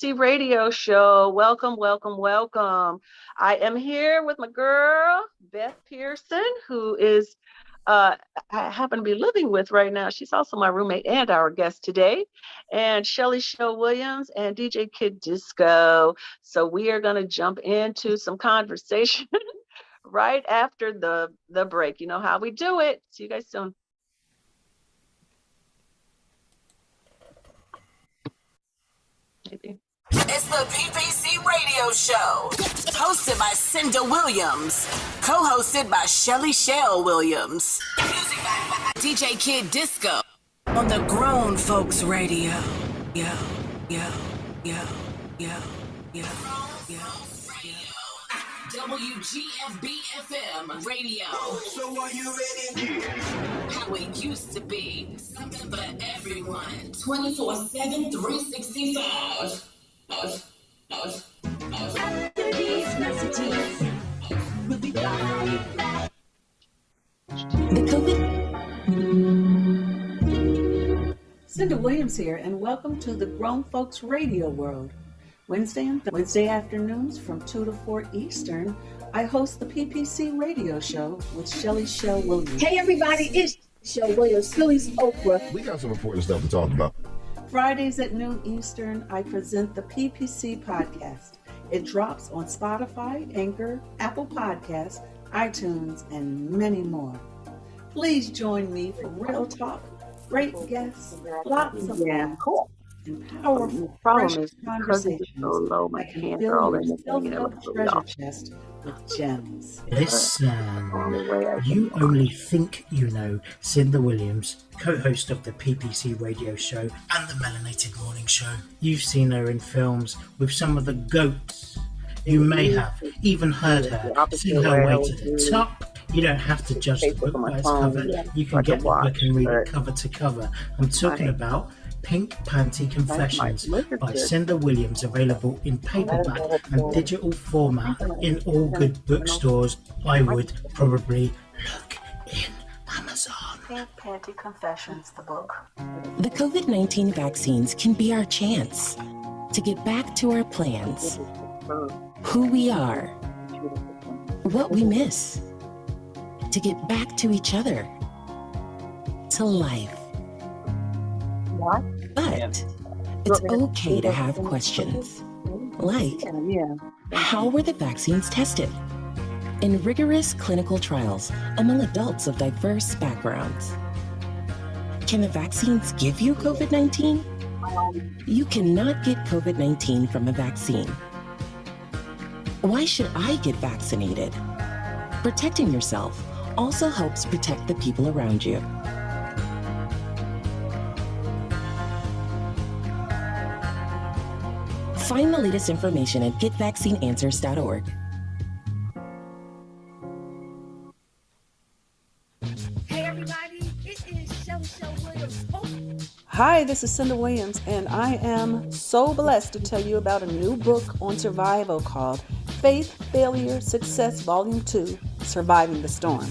Radio Show. Welcome, welcome, welcome. I am here with my girl, Beth Pearson, who is I happen to be living with right now. She's also my roommate and our guest today, and Shelly Shell Williams and DJ Kid Disco. So we are going to jump into some conversation right after the break. You know how we do it. See you guys soon. Maybe. It's the PPC Radio Show, hosted by Cinda Williams, co-hosted by Shelly Shell Williams. Music by DJ Kid Disco on the Grown Folks Radio. Yo, yo, yo, yo, yo, yo. WGFB FM Radio. So are you ready? How it used to be. Something for everyone. 24/7, 365. After these messages, we'll be right back. The COVID. Cinda Williams here, and welcome to the Grown Folks Radio World. Wednesday afternoons from 2 to 4 Eastern, I host the PPC Radio Show with Shelly Shell Williams. Hey everybody, it's Shell Williams, Philly's Oprah. We got some important stuff to talk about. Fridays at noon Eastern, I present the PPC Podcast. It drops on Spotify, Anchor, Apple Podcasts, iTunes, and many more. Please join me for real talk, great guests, lots of laughs, and powerful, fresh conversations So low, my that can hands fill are all in your the thing, and it self-help looks really treasure off. chest with gems. Listen, you only think you know Cinda Williams, co-host of the PPC Radio Show and the Melanated Morning Show. You've seen her in films with some of the GOATs. You may have even heard her sing her way to the top. You don't have to judge the book by its cover. You can get the book and read it cover to cover. I'm talking about Pink Panty Confessions by Cinda Williams, available in paperback and digital format in all good bookstores. I would probably look in Amazon. Pink Panty Confessions, the book. The COVID-19 vaccines can be our chance to get back to our plans, who we are, what we miss, to get back to each other, to life. But it's okay to have questions, like, how were the vaccines tested? In rigorous clinical trials among adults of diverse backgrounds. Can the vaccines give you COVID-19? You cannot get COVID-19 from a vaccine. Why should I get vaccinated? Protecting yourself also helps protect the people around you. Find the latest information at getvaccineanswers.org. Hey everybody, it is Shell Williams. Hi, this is Cinda Williams, and I am so blessed to tell you about a new book on survival called Faith, Failure, Success, Volume 2, Surviving the Storm.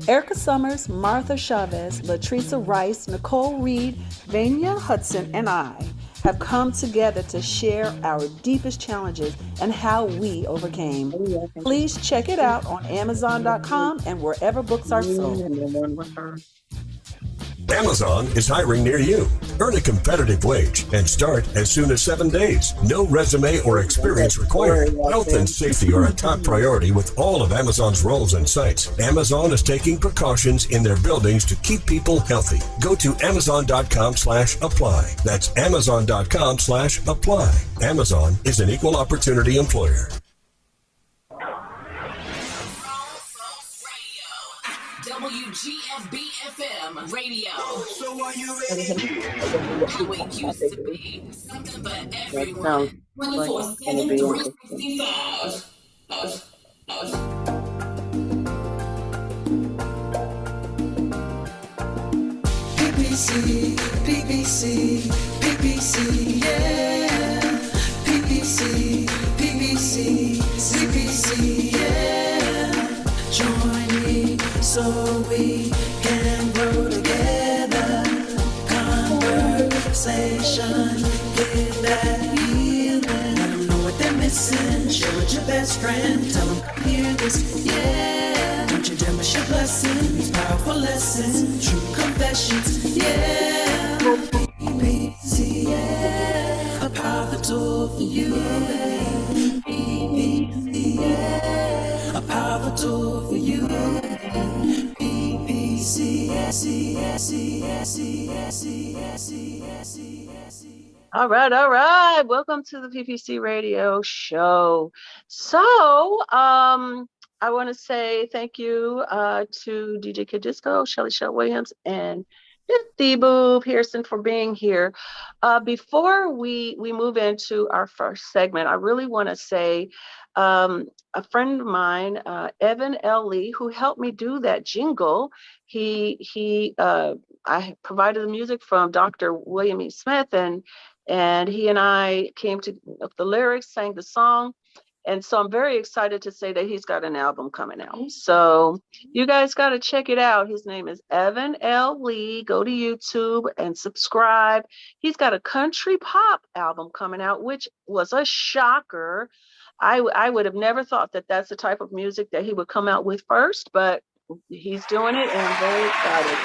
Erica Summers, Martha Chavez, Latricia Rice, Nicole Reed, Vania Hudson, and I have come together to share our deepest challenges and how we overcame. Please check it out on Amazon.com and wherever books are sold. Amazon is hiring near you. Earn a competitive wage and start as soon as 7 days. No resume or experience required. Health and safety are a top priority with all of Amazon's roles and sites. Amazon is taking precautions in their buildings to keep people healthy. Go to Amazon.com/apply. That's Amazon.com/apply. Amazon is an equal opportunity employer. WGFB FM Radio. So are you ready? How it used to be. Something for everyone. 24/7, 365. PPC, PPC, PPC, yeah. PPC, PPC, CPC, yeah. Join me so we can grow together. Conversation, get that healing. listen. Share with your best friend. Tell them come hear this. Yeah. Don't you dare miss your blessing. These powerful lessons. True confessions. Yeah. BBC. Yeah. A powerful tool for you. BBC. Yeah. A powerful tool for you. BBC. All right. Welcome to the PPC Radio Show. So, I want to say thank you to DJ Kid Disco, Shelly Shell Williams, and Thibaut Pearson for being here. Before we move into our first segment, I really want to say a friend of mine, Evan L. Lee, who helped me do that jingle. I provided the music from Dr. William E. Smith, and he and I came to the lyrics, sang the song. And so I'm very excited to say that he's got an album coming out. So you guys got to check it out. His name is Evan L. Lee. Go to YouTube and subscribe. He's got a country pop album coming out, which was a shocker. I would have never thought that that's the type of music that he would come out with first, but he's doing it and I'm very excited.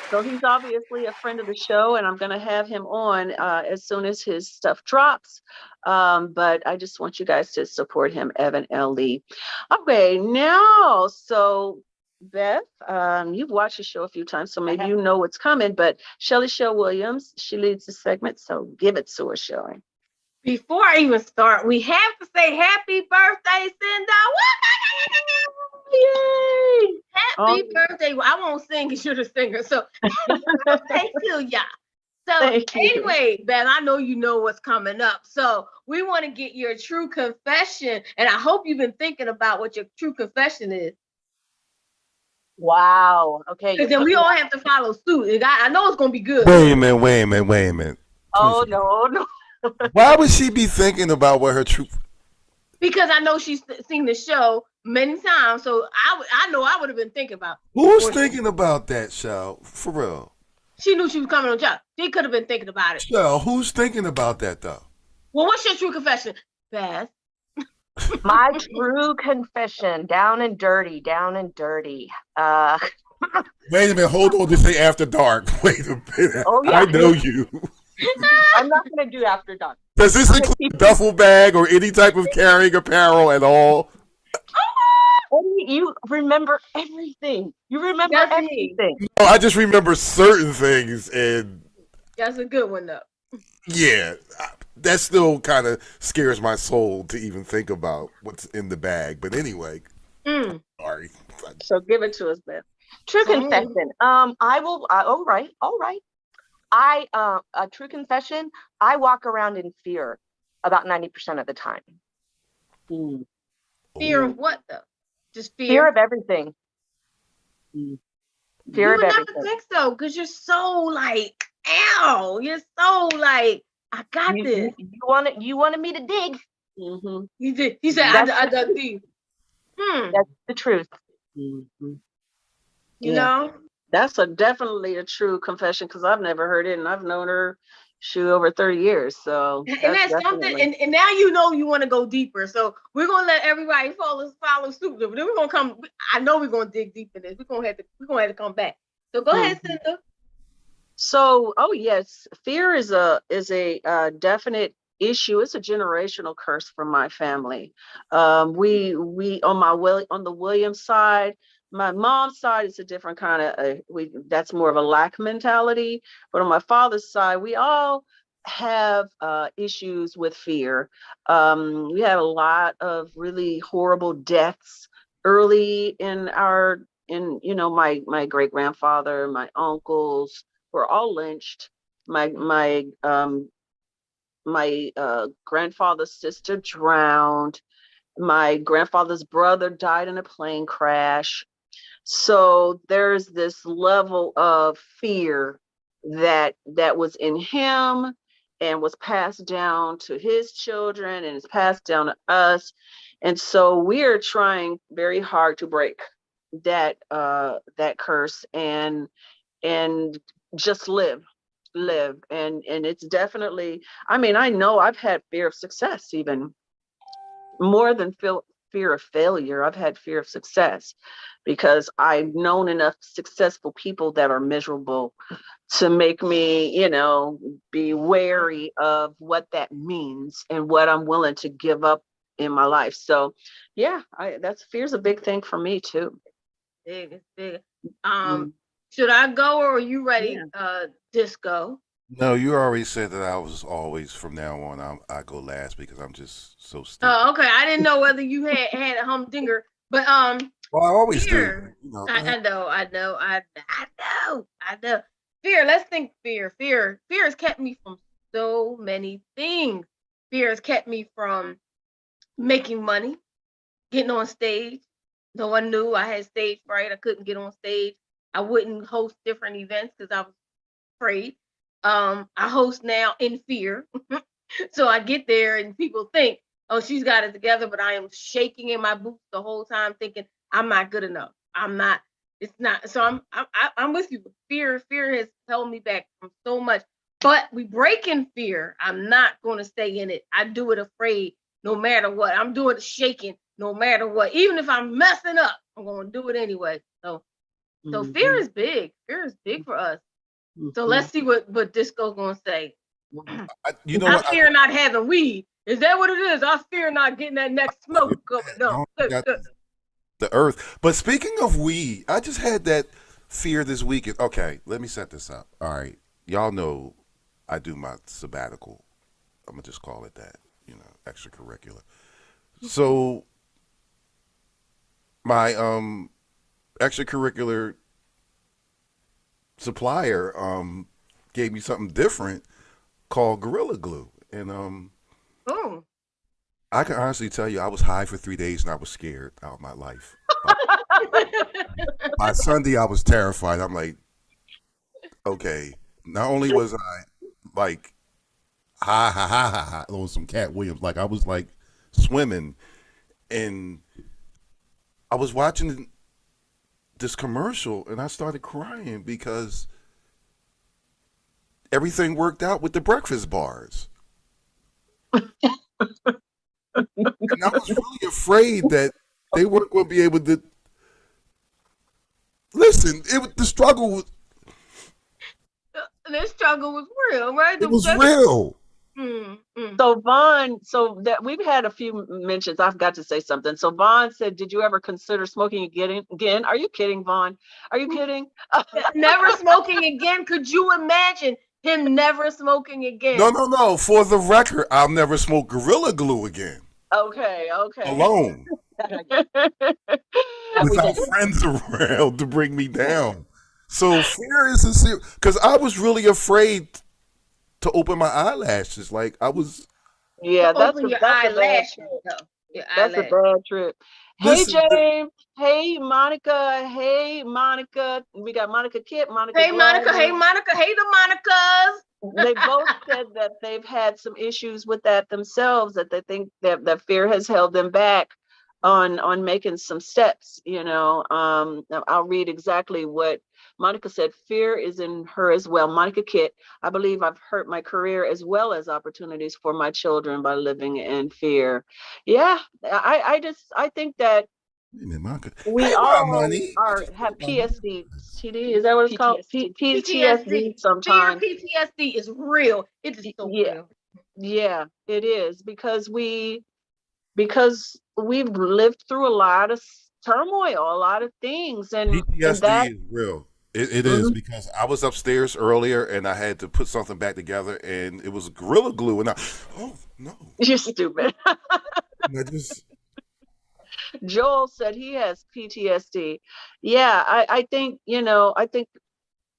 So he's obviously a friend of the show, and I'm going to have him on as soon as his stuff drops. But I just want you guys to support him, Evan L. Lee. Okay, now, so Beth, you've watched the show a few times, so maybe you know what's coming. But Shelly Shell Williams, she leads the segment, so give it to her, Shelly. Before I even start, we have to say happy birthday, Cinda. Yay! Happy birthday. Well, I won't sing because you're the singer. So happy birthday to y'all. So anyway, Ben, I know you know what's coming up. So we want to get your true confession. And I hope you've been thinking about what your true confession is. Wow. Okay. Because then we all have to follow suit. And I know it's going to be good. Wait a minute. Oh, no. Why would she be thinking about what her true... Because I know she's seen the show many times, so I know I would have been thinking about. Who's thinking about that, Shell? For real. She knew she was coming on job. She could have been thinking about it. Shell, who's thinking about that, though? Well, what's your true confession, Beth? My true confession, down and dirty. Wait a minute, hold on to say after dark. Wait a minute. Oh, yeah. I know you. I'm not going to do after dark. Does this include a duffel bag or any type of carrying apparel at all? You remember everything. You remember everything. No, I just remember certain things, and that's a good one, though. Yeah, that still kind of scares my soul to even think about what's in the bag. But anyway, sorry. So give it to us, Beth. True confession. I will. All right. A true confession, I walk around in fear about 90% of the time. Fear of what, though? Just fear? Fear of everything. Fear of everything. You would never think so, because you're so like, ow. You're so like, I got this. You wanted me to dig. Mm-hmm. You did. He said, I dug deep. That's the truth. Mm-hmm. You know? That's definitely a true confession because I've never heard it and I've known her over 30 years. So and that's something, and now you know you want to go deeper. So we're gonna let everybody follow suit. Then we're gonna come. I know we're gonna dig deep in this. We're gonna have to come back. So go ahead, Cinda. So yes, fear is a definite issue. It's a generational curse from my family. We on the Williams side. My mom's side is a different kind of, that's more of a lack mentality. But on my father's side, we all have issues with fear. We had a lot of really horrible deaths early in my great grandfather, my uncles were all lynched. My grandfather's sister drowned. My grandfather's brother died in a plane crash. So there's this level of fear that was in him and was passed down to his children and is passed down to us. And so we are trying very hard to break that curse and just live. live. And it's definitely, I mean, I know I've had fear of success, even more than fear of failure. I've had fear of success because I've known enough successful people that are miserable to make me, be wary of what that means and what I'm willing to give up in my life. So yeah, fear's a big thing for me too. Big, it's big. Should I go or are you ready, Disco? No, you already said that I was always from now on. I go last because I'm just so stupid. Oh, okay. I didn't know whether you had a humdinger, but well, I always fear. do. I know. Fear. Let's think fear. Fear has kept me from so many things. Fear has kept me from making money, getting on stage. No one knew I had stage fright. I couldn't get on stage. I wouldn't host different events because I was afraid. I host now in fear. So I get there and people think, oh, she's got it together, but I am shaking in my boots the whole time thinking I'm not good enough. It's not. So I'm with you. Fear has held me back from so much, but we break in fear. I'm not going to stay in it. I do it afraid no matter what. I'm doing it shaking no matter what. Even if I'm messing up, I'm going to do it anyway. So fear is big. Fear is big for us. So let's see what Disco's going to say. I fear not having weed. Is that what it is? I fear not getting that next smoke coming up. The earth. But speaking of weed, I just had that fear this week. Okay, let me set this up. All right. Y'all know I do my sabbatical. I'm going to just call it that, extracurricular. So my extracurricular supplier gave me something different called Gorilla Glue. And I can honestly tell you I was high for 3 days and I was scared out of my life. By Sunday I was terrified. I'm like, okay, not only was I like ha on some Cat Williams, like I was like swimming, and I was watching this commercial and I started crying because everything worked out with the breakfast bars. And I was really afraid that they weren't going to be able to listen. The struggle was. The struggle was real, right? It was real. So Vaughn, we've had a few mentions. I've got to say something. So Vaughn said, "Did you ever consider smoking again?" Are you kidding, Vaughn? Are you kidding? Never smoking again? Could you imagine him never smoking again? No. For the record, I'll never smoke Gorilla Glue again. Okay. Alone. Without friends around to bring me down. So fear is sincere because I was really afraid to open my eyelashes. Like I was. Yeah, that's a bad trip. Hey James. Hey Monica. Hey Monica. We got Monica Kit. Monica. Hey Monica. Hey Monica. Hey the Monicas. They both said that they've had some issues with that themselves, that they think that fear has held them back on making some steps. I'll read exactly what Monica said. Fear is in her as well. Monica Kit, I believe I've hurt my career as well as opportunities for my children by living in fear. Yeah, I think that we all have PSD. Is that what it's called? PTSD sometimes. Fear PTSD is real. It is so real. Yeah, it is because we've lived through a lot of turmoil, a lot of things, and PTSD is real. It is because I was upstairs earlier and I had to put something back together and it was Gorilla Glue and you're stupid. just Joel said he has PTSD. Yeah, I think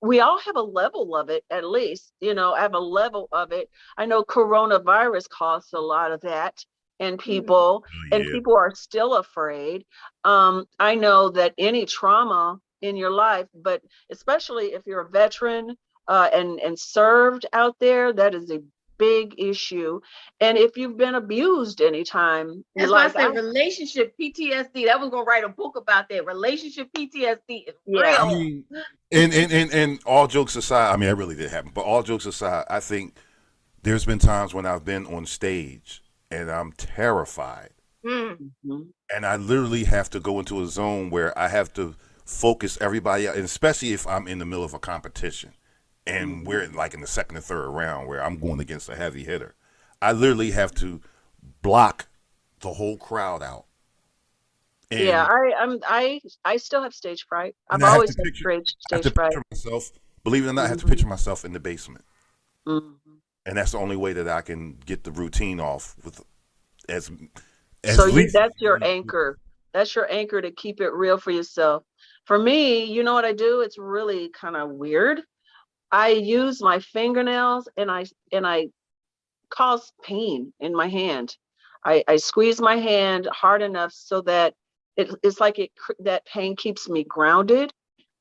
we all have a level of it, at least, have a level of it. I know coronavirus caused a lot of that in people, and people are still afraid. I know that any trauma in your life, but especially if you're a veteran and served out there, that is a big issue. And if you've been abused anytime, that's why I said relationship PTSD. That was gonna write a book about that. Relationship PTSD is real. I mean, and all jokes aside, I mean, it really did happen. But all jokes aside, I think there's been times when I've been on stage and I'm terrified, and I literally have to go into a zone where I have to focus everybody out, and especially if I'm in the middle of a competition and we're like in the second or third round where I'm going against a heavy hitter. I literally have to block the whole crowd out. And yeah, I still have stage fright. I've always had stage fright. Myself, believe it or not, I have to picture myself in the basement, and that's the only way that I can get the routine off with as so that's your anchor. That's your anchor to keep it real for yourself. For me, you know what I do? It's really kind of weird. I use my fingernails and I cause pain in my hand. I squeeze my hand hard enough so that it's like that pain keeps me grounded,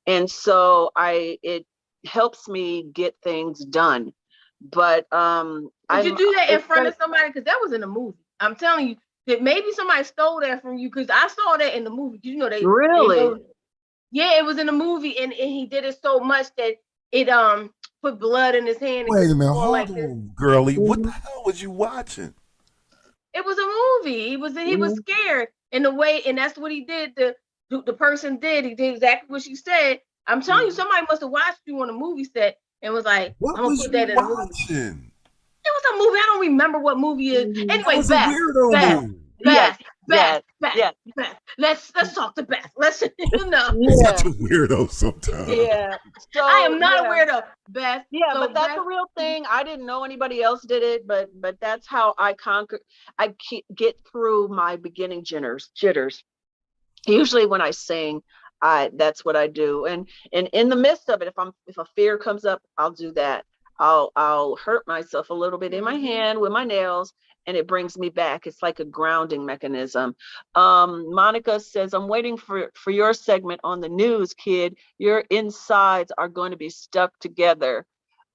and so it helps me get things done. But did you do that in front of somebody? Because that was in a movie. I'm telling you that maybe somebody stole that from you, because I saw that in the movie. You know, they really. Yeah, it was in a movie, and he did it so much that it put blood in his hand. Wait a minute, hold on, girlie. What the hell was you watching? It was a movie. He was scared in a way, and that's what he did. The person did. He did exactly what she said. I'm telling you, somebody must have watched you on a movie set and was like, "I'm gonna put that in a movie." It was a movie. I don't remember what movie it is. Anyway, Beth. Let's talk to Beth. Let's Such a weirdo sometimes. Yeah. So I am not a weirdo, Beth. Yeah, so but that's a real thing. I didn't know anybody else did it, but that's how I get through my beginning jitters. Usually when I sing, that's what I do. And in the midst of it, if a fear comes up, I'll do that. I'll hurt myself a little bit in my hand with my nails, and it brings me back. It's like a grounding mechanism. Monica says, I'm waiting for your segment on the news, kid. Your insides are going to be stuck together.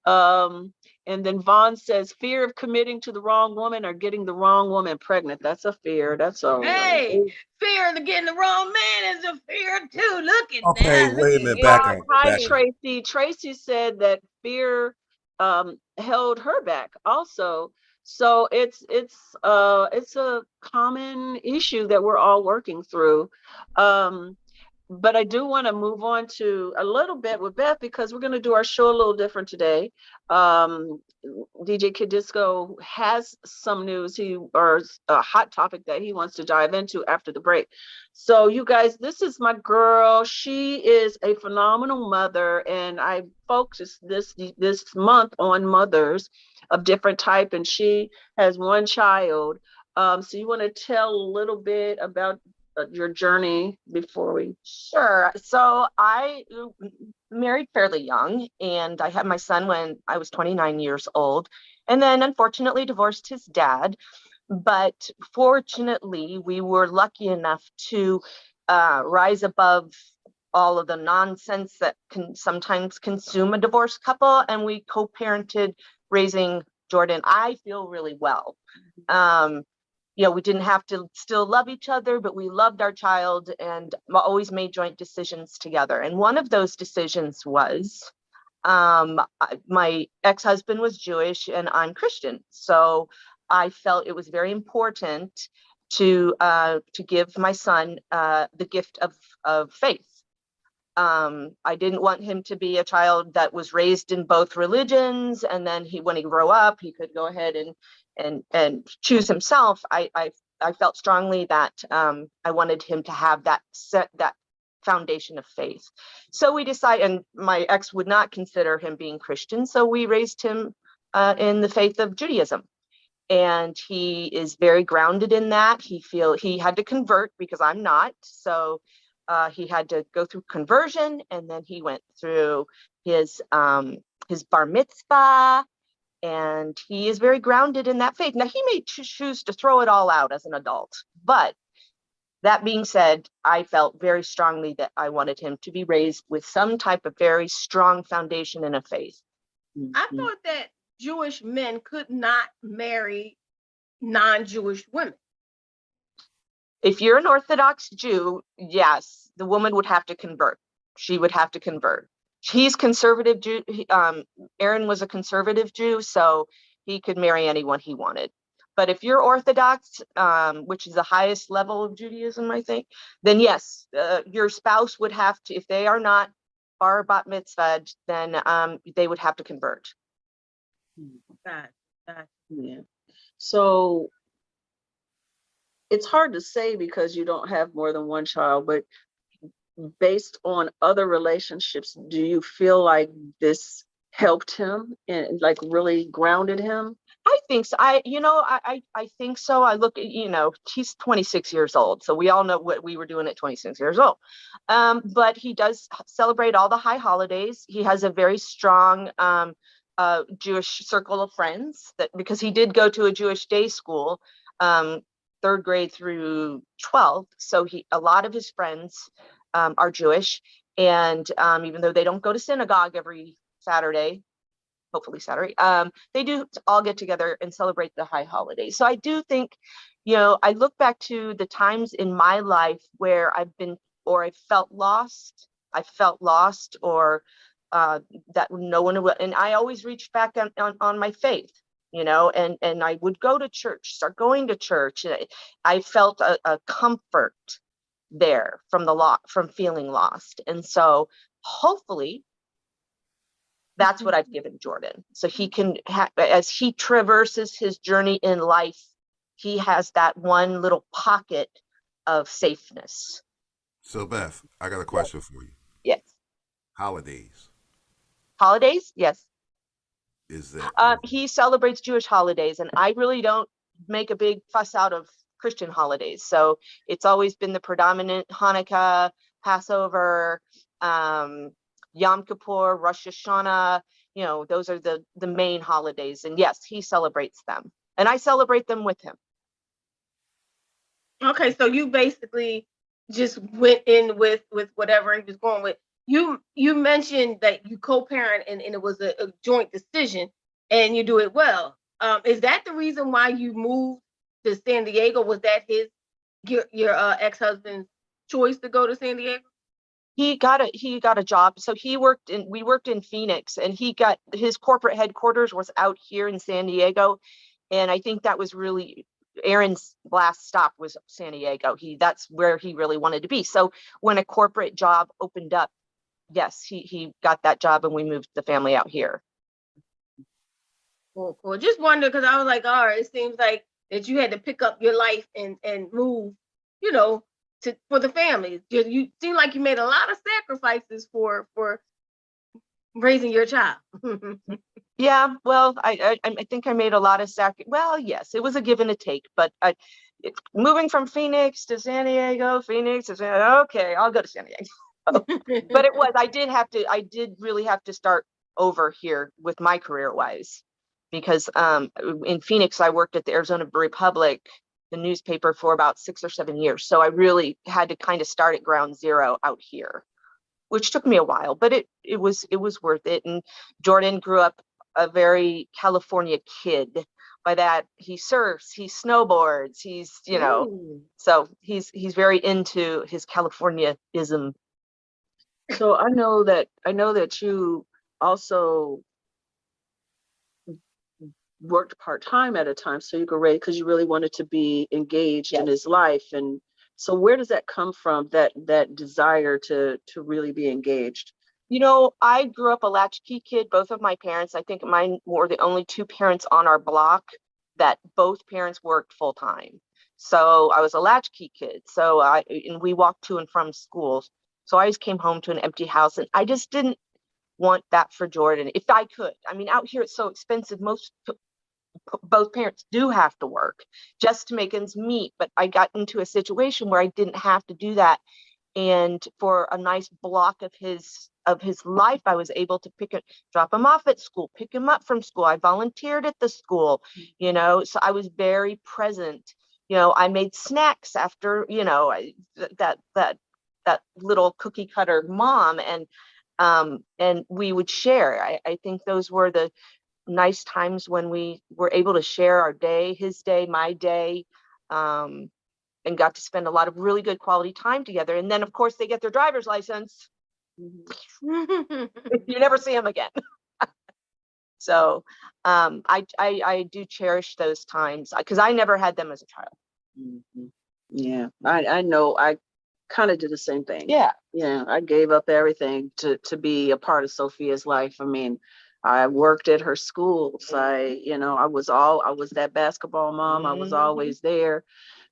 And then Vaughn says, fear of committing to the wrong woman or getting the wrong woman pregnant. That's a fear. That's a fear of getting the wrong man is a fear too. Look at that. Wait a minute. Back on. Hi, Tracy. Tracy said that fear held her back also. So it's a common issue that we're all working through. But I do want to move on to a little bit with Beth, because we're going to do our show a little different today. DJ Kid Disco has some news or a hot topic that he wants to dive into after the break. So you guys, this is my girl. She is a phenomenal mother, and I focused this month on mothers of different type, and she has one child. So you want to tell a little bit about your journey before we? Sure. So I married fairly young, and I had my son when I was 29 years old, and then unfortunately divorced his dad. But fortunately, we were lucky enough to rise above all of the nonsense that can sometimes consume a divorced couple, and we co-parented raising Jordan. I feel really well. We didn't have to still love each other, but we loved our child and always made joint decisions together. And one of those decisions was my ex-husband was Jewish and I'm Christian. So I felt it was very important to give my son the gift of faith. I didn't want him to be a child that was raised in both religions, and then when he grew up, he could go ahead and choose himself. I felt strongly that I wanted him to have that foundation of faith. So we decided, and my ex would not consider him being Christian, so we raised him in the faith of Judaism. And he is very grounded in that. He had to convert because I'm not. So he had to go through conversion, and then he went through his bar mitzvah, and he is very grounded in that faith. Now, he may choose to throw it all out as an adult, but that being said, I felt very strongly that I wanted him to be raised with some type of very strong foundation in a faith. I thought that Jewish men could not marry non-Jewish women? If you're an Orthodox Jew, yes, the woman would have to convert. She would have to convert. He's conservative Jew. Aaron was a conservative Jew, so he could marry anyone he wanted. But if you're Orthodox, which is the highest level of Judaism, I think, then yes, your spouse would have to, if they are not bar bat mitzvah, then they would have to convert. Yeah. So it's hard to say because you don't have more than one child, but based on other relationships, do you feel like this helped him and like really grounded him? I think so. I think so. I look at, he's 26 years old. So we all know what we were doing at 26 years old. But he does celebrate all the high holidays. He has a very strong Jewish circle of friends because he did go to a Jewish day school, 3rd grade through 12th. So a lot of his friends are Jewish. And even though they don't go to synagogue every Saturday, hopefully Saturday, they do all get together and celebrate the high holidays. So I do think, I look back to the times in my life where I've been, or I felt lost, or that no one would, and I always reached back on my faith, and I would go to church, start going to church. I felt a comfort there from feeling lost. And so hopefully that's what I've given Jordan. So he can, as he traverses his journey in life, he has that one little pocket of safeness. So Beth, I got a question for you. Yes. Holidays? Yes. Is that he celebrates Jewish holidays, and I really don't make a big fuss out of Christian holidays. So it's always been the predominant Hanukkah, Passover, Yom Kippur, Rosh Hashanah, those are the main holidays. And yes, he celebrates them, and I celebrate them with him. Okay, so you basically just went in with whatever he was going with. You mentioned that you co-parent and it was a joint decision, and you do it well. Is that the reason why you moved to San Diego? Was that your ex-husband's choice to go to San Diego? He got a job. So we worked in Phoenix, and he got his corporate headquarters was out here in San Diego. And I think that was really Aaron's last stop was San Diego. That's where he really wanted to be. So when a corporate job opened up, yes, he got that job, and we moved the family out here. Cool. Just wonder, because I was like, all right, it seems like that you had to pick up your life and move, for the family. You seem like you made a lot of sacrifices for raising your child. Yeah, well, I think I made a lot of well, yes, it was a give and a take, but moving from Phoenix to San Diego, okay, I'll go to San Diego. But I did really have to start over here with my career wise, because in Phoenix, I worked at the Arizona Republic, the newspaper, for about 6 or 7 years. So I really had to kind of start at ground zero out here, which took me a while, but it was worth it. And Jordan grew up a very California kid. By that, he surfs, he snowboards, he's, so he's very into his California-ism. So I know that you also worked part-time at a time so you could raise, because you really wanted to be engaged in his life. And so where does that come from, that desire to really be engaged? I grew up a latchkey kid. Both of my parents, I think mine were the only 2 parents on our block that both parents worked full time. So I was a latchkey kid. So and we walked to and from schools. So I always came home to an empty house, and I just didn't want that for Jordan if I could. I mean, out here it's so expensive. Both parents do have to work just to make ends meet, but I got into a situation where I didn't have to do that. And for a nice block of his life, I was able to drop him off at school, pick him up from school. I volunteered at the school, so I was very present. I made snacks after, that little cookie cutter mom, and we would share. I think those were nice times when we were able to share our day, his day, my day, and got to spend a lot of really good quality time together. And then, of course, they get their driver's license. You never see them again. So I do cherish those times because I never had them as a child. Yeah, I know. I kind of did the same thing. Yeah. Yeah, I gave up everything to be a part of Sophia's life. I mean, I worked at her schools. I was that basketball mom. I was always there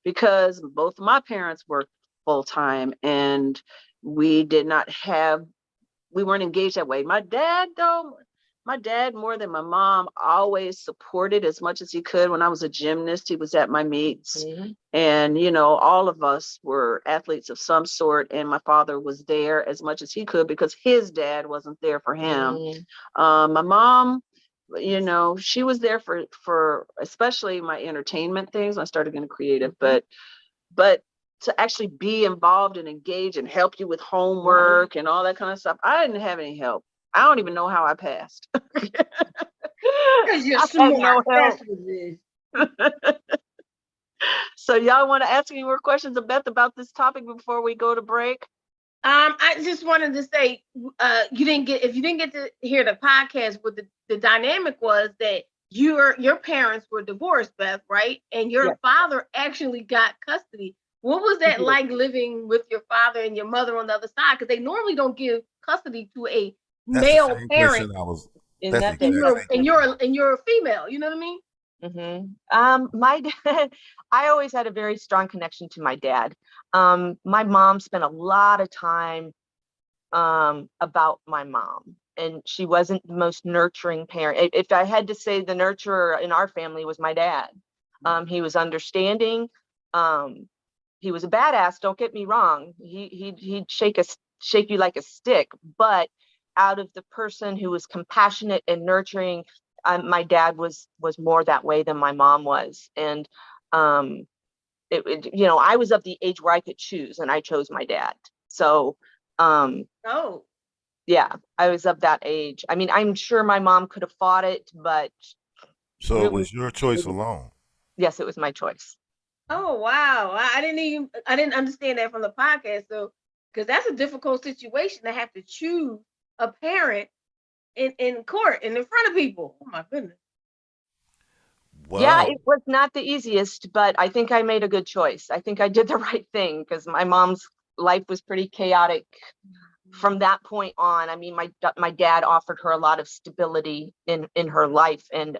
because both of my parents worked full time, and we weren't engaged that way. My dad, more than my mom, always supported as much as he could. When I was a gymnast, he was at my meets. And, all of us were athletes of some sort. And my father was there as much as he could because his dad wasn't there for him. My mom, she was there for especially my entertainment things. I started getting creative, but to actually be involved and engage and help you with homework and all that kind of stuff, I didn't have any help. I don't even know how I passed. Because you're smart. That's what it is. So y'all want to ask any more questions of Beth about this topic before we go to break? I just wanted to say, if you didn't get to hear the podcast, what the dynamic was that your parents were divorced, Beth, right? And your father actually got custody. What was that like living with your father and your mother on the other side? Because they normally don't give custody to a male parent. And you're a female. You know what I mean? My dad, I always had a very strong connection to my dad. My mom spent a lot of time about my mom, and she wasn't the most nurturing parent. If I had to say, the nurturer in our family was my dad. He was understanding. He was a badass, don't get me wrong. He'd shake you like a stick, but out of the person who was compassionate and nurturing, my dad was more that way than my mom was. And I was of the age where I could choose, and I chose my dad. So yeah, I was of that age. I mean, I'm sure my mom could have fought it, but so it was your choice alone. Yes, it was my choice. Oh wow. I didn't understand that from the podcast. So, because that's a difficult situation to have to choose a parent in court and in front of people. Oh my goodness. Wow. Yeah, it was not the easiest, but I think I made a good choice. I think I did the right thing because my mom's life was pretty chaotic from that point on. I mean, my dad offered her a lot of stability in her life, and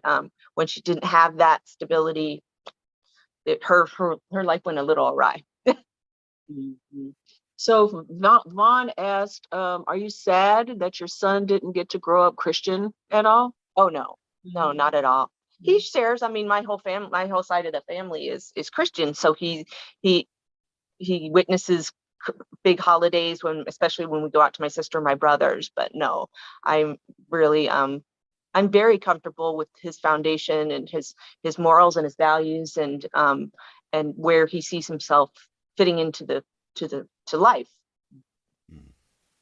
when she didn't have that stability, her life went a little awry. So Vaughn asked, are you sad that your son didn't get to grow up Christian at all? Oh no, not at all. He shares. I mean, my whole side of the family is Christian, so he witnesses big holidays especially when we go out to my sister and my brothers. But no, I'm really I'm very comfortable with his foundation and his morals and his values and where he sees himself fitting into life.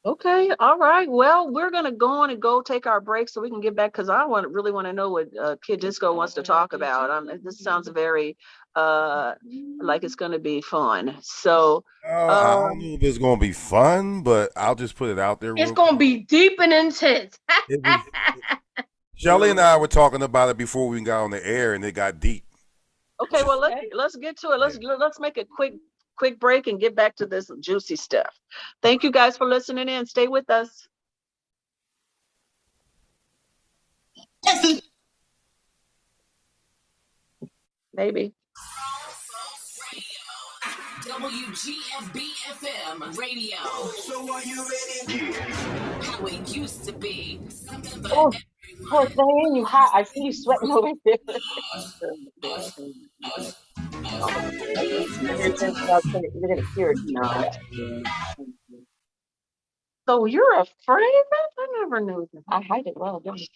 Okay, all right. Well, we're gonna go on and go take our break so we can get back because I really want to know what Kid Disco wants to talk about. This sounds very like it's gonna be fun. So I don't know if it's gonna be fun, but I'll just put it out there. It's gonna be deep and intense. Shelly and I were talking about it before we got on the air, and it got deep. Okay, well let's get to it. Let's make a quick break and get back to this juicy stuff. Thank you guys for listening in. Stay with us. Maybe. WGFB FM radio. So are you ready? How it used to be. Oh, Diane, you hot. I see you sweating over there. You're gonna hear it now. So you're afraid? I never knew that. I hide it well, don't I?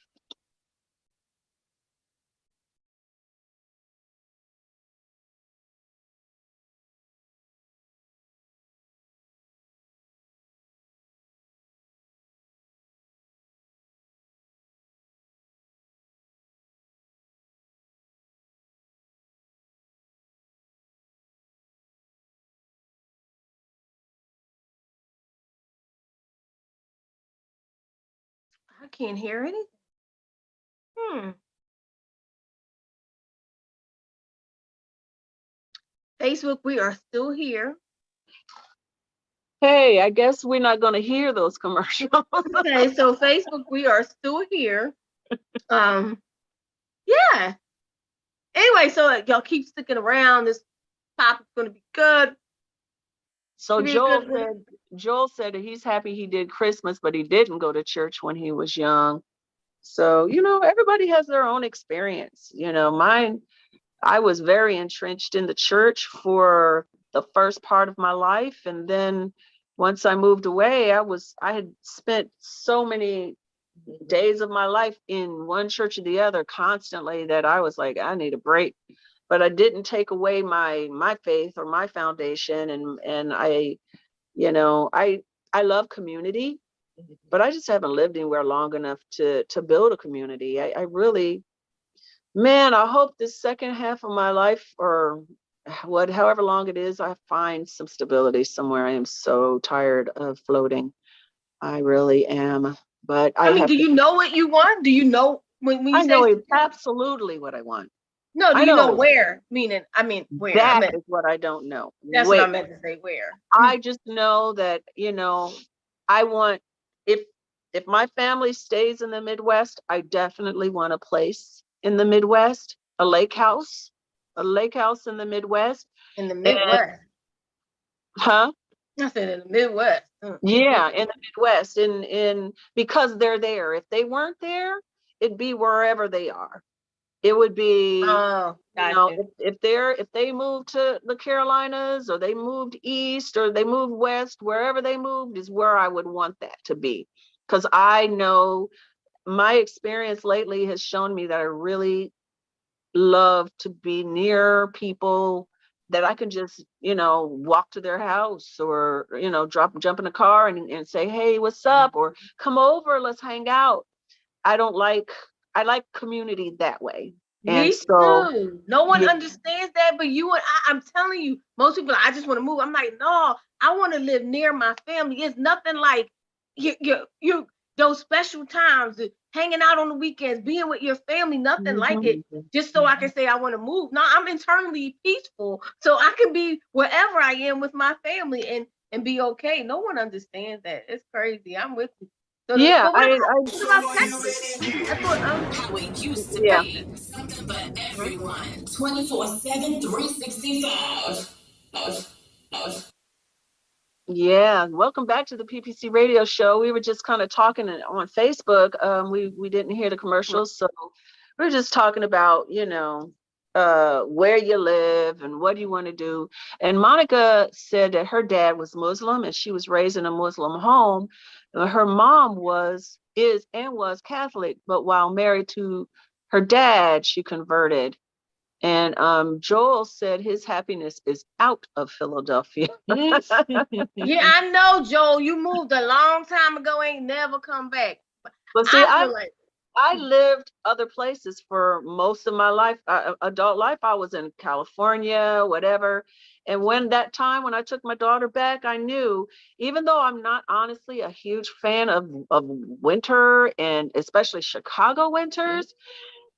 I can't hear anything. Facebook, we are still here. Hey, I guess we're not going to hear those commercials. Okay, so Facebook, we are still here. Yeah. Anyway, so y'all keep sticking around. This topic's going to be good. So Joel said that he's happy he did Christmas, but he didn't go to church when he was young. So, everybody has their own experience. I was very entrenched in the church for the first part of my life. And then once I moved away, I had spent so many days of my life in one church or the other constantly that I was like, I need a break. But I didn't take away my faith or my foundation. And I love community, but I just haven't lived anywhere long enough to build a community. I really, man, I hope this second half of my life, or however long it is, I find some stability somewhere. I am so tired of floating. I really am. But do you know what you want? Do you know when you I say know absolutely what I want. No, do you know where? Where? That is what I don't know. That's what I meant to say, where. I just know that, I want, if my family stays in the Midwest, I definitely want a place in the Midwest, a lake house in the Midwest. In the Midwest? Huh? I said in the Midwest. Yeah, in the Midwest, because they're there. If they weren't there, it'd be wherever they are. It would be, if they moved to the Carolinas, or they moved east, or they moved west, wherever they moved is where I would want that to be. Because I know my experience lately has shown me that I really love to be near people that I can just, walk to their house, or, jump in a car and say, hey, what's up? Or come over, let's hang out. I like community that way. Me too. No one understands that, but you and I'm telling you, most people, I just want to move. I'm like, no, I want to live near my family. It's nothing like you those special times, hanging out on the weekends, being with your family, nothing like it. Just so I can say I want to move. No, I'm internally peaceful, so I can be wherever I am with my family and be okay. No one understands that. It's crazy. I'm with you. So Yeah, how it used to be. Something for everyone. 24/7, 365. Yeah, welcome back to the PPC Radio Show. We were just kind of talking on Facebook. We didn't hear the commercials, so we were just talking about, where you live and what you want to do. And Monica said that her dad was Muslim and she was raised in a Muslim home. Her mom was Catholic, but while married to her dad, she converted. And Joel said his happiness is out of Philadelphia. Yeah, I know, Joel. You moved a long time ago, ain't never come back. But see, I lived other places for most of my life, adult life. I was in California, whatever. And when I took my daughter back, I knew, even though I'm not honestly a huge fan of winter, and especially Chicago winters,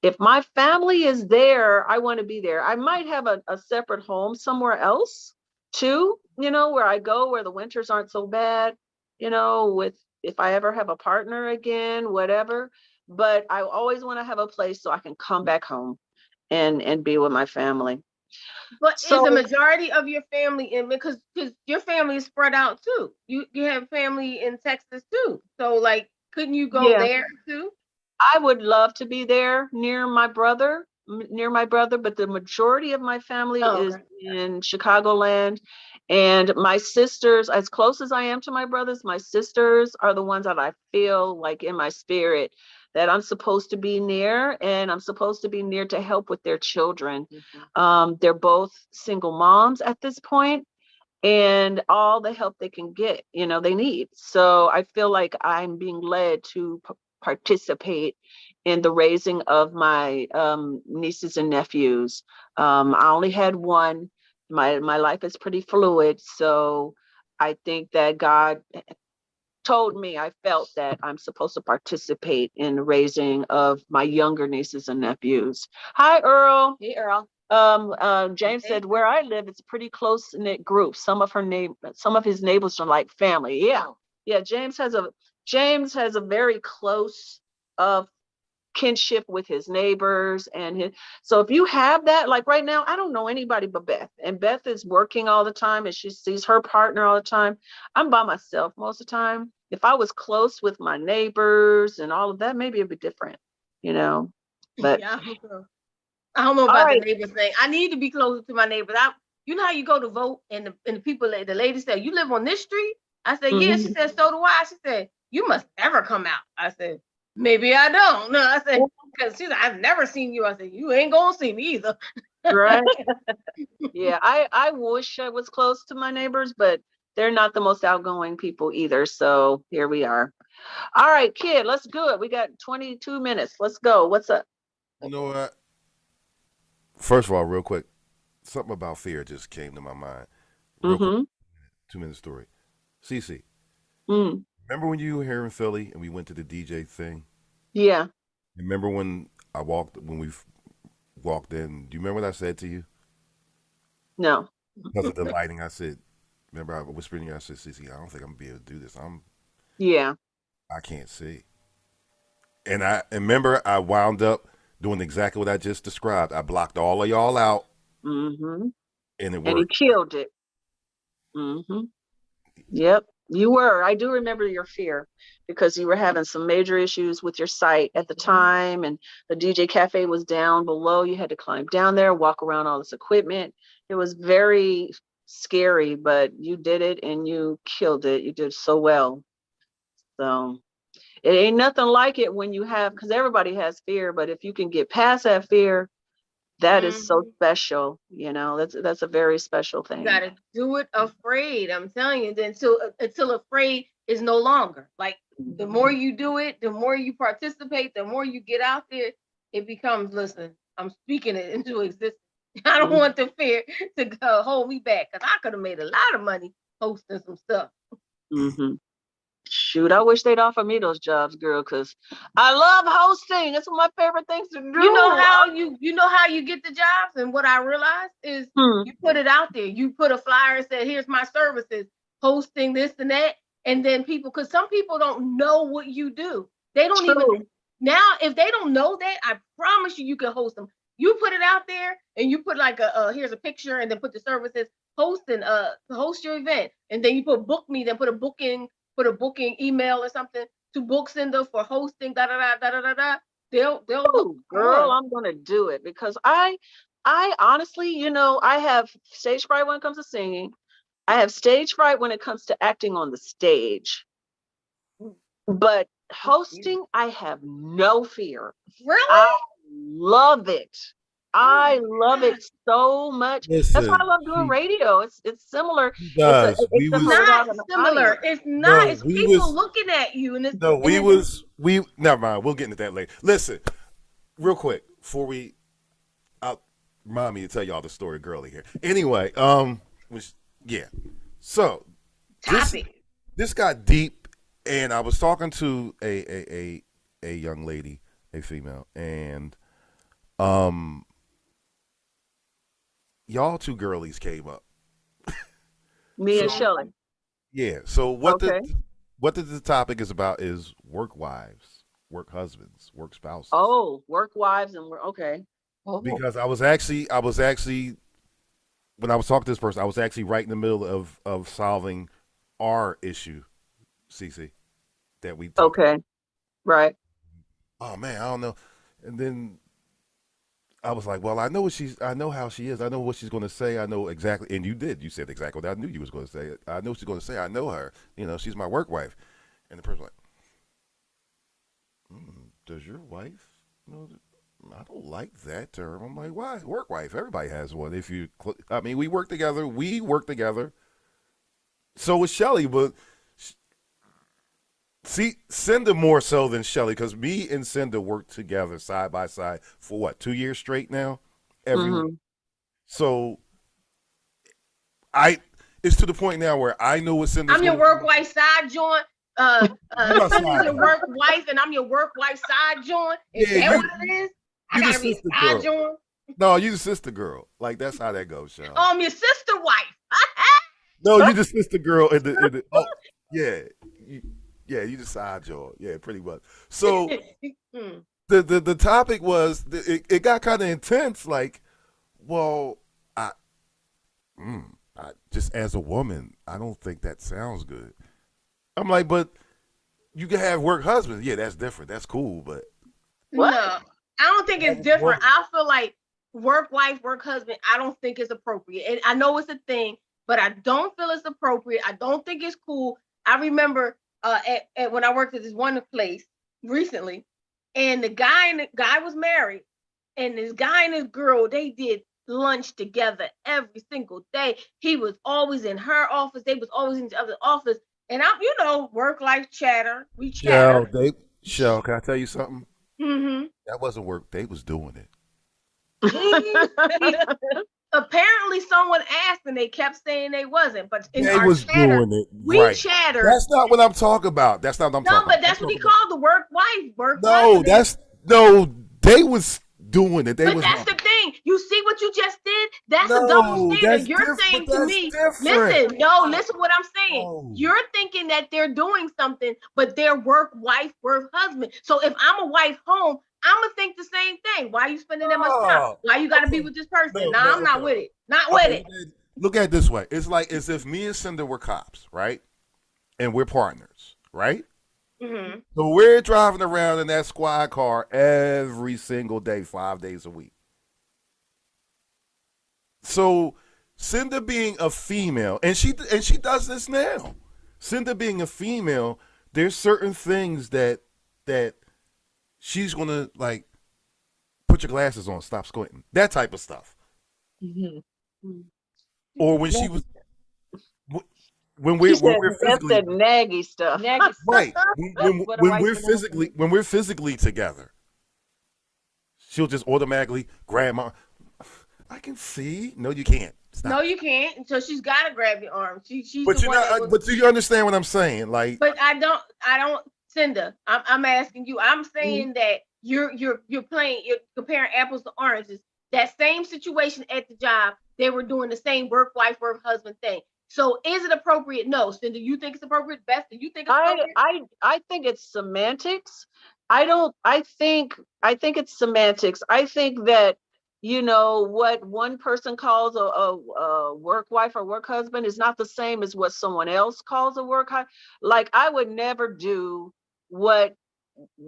if my family is there, I want to be there. I might have a separate home somewhere else too, where I go, where the winters aren't so bad, if I ever have a partner again, whatever. But I always want to have a place so I can come back home and be with my family. But is the majority of your family in, because your family is spread out too? You have family in Texas too. So couldn't you go there too? I would love to be there near my brother, but the majority of my family is in Chicagoland. And my sisters, as close as I am to my brothers, my sisters are the ones that I feel like in my spirit that I'm supposed to be near, and I'm supposed to be near to help with their children. They're both single moms at this point, and all the help they can get, they need. So I feel like I'm being led to participate in the raising of my nieces and nephews. I only had one. My life is pretty fluid, so I think that God told me I felt that I'm supposed to participate in the raising of my younger nieces and nephews. Hi, Earl. Hey, Earl. James said where I live, it's a pretty close knit group. Some of his neighbors are like family. Yeah, yeah. James has a very close kinship with his neighbors so if you have that, like right now, I don't know anybody but Beth, and Beth is working all the time and she sees her partner all the time. I'm by myself most of the time. If I was close with my neighbors and all of that, maybe it'd be different, but yeah, I don't know about the neighbors thing. I need to be closer to my neighbors. You know how you go to vote and the people, the lady said, you live on this street? I said, yeah. She said, so do I. She said, you must never come out. I said, maybe I don't. No, I said, because she said, I've never seen you. I said, you ain't gonna see me either. Right. Yeah, I wish I was close to my neighbors, but they're not the most outgoing people either. So here we are. All right, kid, let's do it. We got 22 minutes. Let's go. What's up? You know what? First of all, real quick, something about fear just came to my mind. Real quick, 2-minute story. Cece, remember when you were here in Philly and we went to the DJ thing? Yeah. Remember when we walked in? Do you remember what I said to you? No. Because of the lighting, I said, remember I whispered in you, I said, Cece, I don't think I'm going to be able to do this. I can't see. And I remember I wound up doing exactly what I just described. I blocked all of y'all out. And it worked. And he killed it. Yep. You were. I do remember your fear because you were having some major issues with your site at the time, and the DJ Cafe was down below. You had to climb down there, walk around all this equipment. It was very scary, but you did it and you killed it. You did so well. So it ain't nothing like it when you have, because everybody has fear, but if you can get past that fear, that is so special. That's a very special thing. You gotta do it afraid. I'm telling you, until afraid is no longer. Like the more you do it, the more you participate, the more you get out there, it becomes, listen, I'm speaking it into existence. I don't want the fear to hold me back, because I could have made a lot of money hosting some stuff. Shoot, I wish they'd offer me those jobs, girl, because I love hosting. It's one of my favorite things to do. You know how you get the jobs, and what I realized is you put it out there. You put a flyer and said, here's my services, hosting this and that, and then people, because some people don't know what you do. They don't even, now if they don't know that, I promise you can host them. You put it out there and you put like here's a picture, and then put the services, host your event, and then you put book me, then put a booking email or something to Booksender for hosting, They'll girl, I'm gonna do it, because I honestly, I have stage fright when it comes to singing. I have stage fright when it comes to acting on the stage. But hosting, I have no fear. Really? I love it. I love it so much. Listen, that's why I love doing radio. It's similar. It's not similar. It's not. It's people looking at you. And it's, never mind. We'll get into that later. Listen, real quick, before I'll remind me to tell y'all the story, girly here. Anyway, so this got deep, and I was talking to a young lady, a female, and y'all two girlies came up. Me and Shelly. Yeah. So what the topic is about is work wives, work husbands, work spouses. Oh, work wives and okay. Oh. Because I was actually when I was talking to this person, I was actually right in the middle of solving our issue, Cece, that we talked about. Right. Oh man, I don't know. And then I was like, well, I know how she is. I know what she's going to say. I know exactly. And you did. You said exactly what I knew you was going to say. I know what she's going to say. I know her. She's my work wife. And the person was like, does your wife know that? I don't like that term. I'm like, why? Work wife. Everybody has one. We work together. So is Shelly, but see, Cinda more so than Shelly, because me and Cinda worked together side by side for what, 2 years straight now? Every week. So it's to the point now where I know what Cinda's I'm your work wife side joint, Cindy's your work wife and I'm your work wife side joint. Is that what it is? I gotta be side joint. No, you the sister girl. Like that's how that goes, Sean. I'm your sister wife. No, you the sister girl in the yeah. You the side joint. Yeah, pretty much. So the topic was it got kind of intense. Like, well, I just as a woman, I don't think that sounds good. I'm like, but you can have work husbands. Yeah, that's different. That's cool, but what? No, I don't think it's different. I feel like work wife, work husband, I don't think it's appropriate. And I know it's a thing, but I don't feel it's appropriate. I don't think it's cool. I remember at when I worked at this one place recently, and the guy was married, and this guy and this girl, they did lunch together every single day. He was always in her office. They was always in each other's office. And I'm, work-life chatter. We chatter. Shell, can I tell you something? Mm-hmm. That wasn't work. They was doing it. Apparently someone asked and they kept saying they wasn't, but in they our was chatter, doing it. we right. chattered. That's not what I'm talking about. That's not what I'm talking about. No, but that's what he called the work wife. They was doing it. But that's the thing. You see what you just did? That's a double standard. You're saying to me, listen what I'm saying. No. You're thinking that they're doing something, but they're work wife, work husband. So if I'm a wife home, I'm gonna think the same thing. Why are you spending that much time? Why you gotta be with this person? I'm not with it. Not with it. Look at it this way. It's like as if me and Cinder were cops, right? And we're partners, right? Mm-hmm. So we're driving around in that squad car every single day, 5 days a week. So Cinder being a female, and she does this now. Cinder being a female, there's certain things that she's gonna like put your glasses on, stop squinting, that type of stuff. Mm-hmm. Or when she was. When we're physically, that naggy stuff, right? When we're physically together, she'll just automatically grab my. I can see. No, you can't. Stop. No, you can't. So she's got to grab your arm. She's but the one. But do you understand what I'm saying? Like, but I don't. Cinder, I'm asking you. I'm saying that you're comparing apples to oranges. That same situation at the job, they were doing the same work wife, work husband thing. So is it appropriate? No. Cindy, you think it's appropriate? Beth, do you think it's appropriate? I think it's semantics. I think it's semantics. I think that, what one person calls a work wife or work husband is not the same as what someone else calls a work husband. Like, I would never do what